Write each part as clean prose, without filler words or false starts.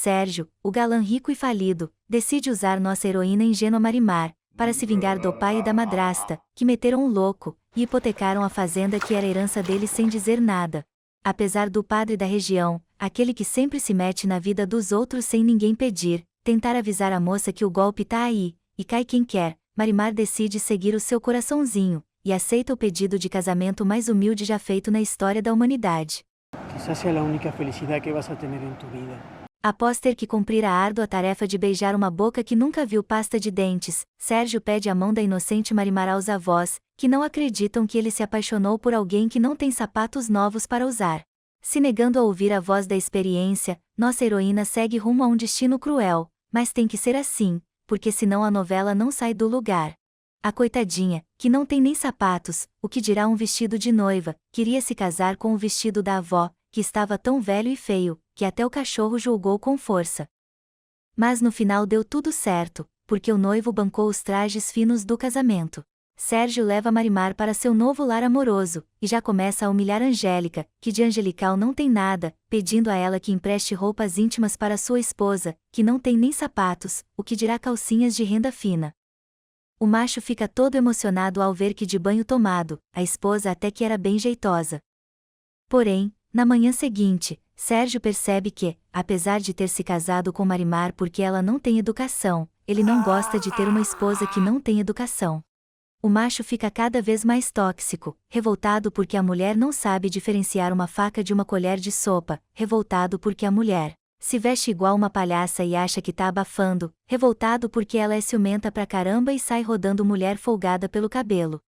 Sérgio, o galã rico e falido, decide usar nossa heroína ingênua Marimar, para se vingar do pai e da madrasta, que meteram um louco, e hipotecaram a fazenda que era herança dele sem dizer nada. Apesar do padre da região, aquele que sempre se mete na vida dos outros sem ninguém pedir, tentar avisar a moça que o golpe tá aí, e cai quem quer, Marimar decide seguir o seu coraçãozinho, e aceita o pedido de casamento mais humilde já feito na história da humanidade. Quizás sea la única felicidad que vas a tener en tu vida. Após ter que cumprir a árdua tarefa de beijar uma boca que nunca viu pasta de dentes, Sérgio pede a mão da inocente Marimar aos avós, que não acreditam que ele se apaixonou por alguém que não tem sapatos novos para usar. Se negando a ouvir a voz da experiência, nossa heroína segue rumo a um destino cruel, mas tem que ser assim, porque senão a novela não sai do lugar. A coitadinha, que não tem nem sapatos, o que dirá um vestido de noiva, queria se casar com o vestido da avó, que estava tão velho e feio, que até o cachorro julgou com força. Mas no final deu tudo certo, porque o noivo bancou os trajes finos do casamento. Sérgio leva Marimar para seu novo lar amoroso, e já começa a humilhar Angélica, que de angelical não tem nada, pedindo a ela que empreste roupas íntimas para sua esposa, que não tem nem sapatos, o que dirá calcinhas de renda fina. O macho fica todo emocionado ao ver que de banho tomado, a esposa até que era bem jeitosa. Porém, na manhã seguinte, Sérgio percebe que, apesar de ter se casado com Marimar porque ela não tem educação, ele não gosta de ter uma esposa que não tem educação. O macho fica cada vez mais tóxico, revoltado porque a mulher não sabe diferenciar uma faca de uma colher de sopa, revoltado porque a mulher se veste igual uma palhaça e acha que tá abafando, revoltado porque ela é ciumenta pra caramba e sai rodando mulher folgada pelo cabelo.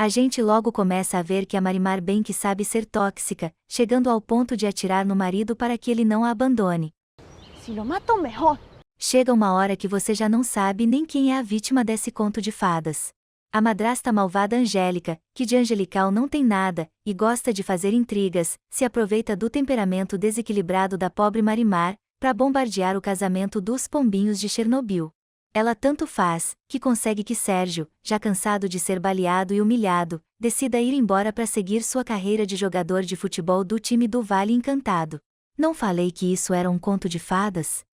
A gente logo começa a ver que a Marimar bem que sabe ser tóxica, chegando ao ponto de atirar no marido para que ele não a abandone. Se lo mato, mejor. Chega uma hora que você já não sabe nem quem é a vítima desse conto de fadas. A madrasta malvada Angélica, que de angelical não tem nada, e gosta de fazer intrigas, se aproveita do temperamento desequilibrado da pobre Marimar, para bombardear o casamento dos pombinhos de Chernobyl. Ela tanto faz, que consegue que Sérgio, já cansado de ser baleado e humilhado, decida ir embora para seguir sua carreira de jogador de futebol do time do Vale Encantado. Não falei que isso era um conto de fadas?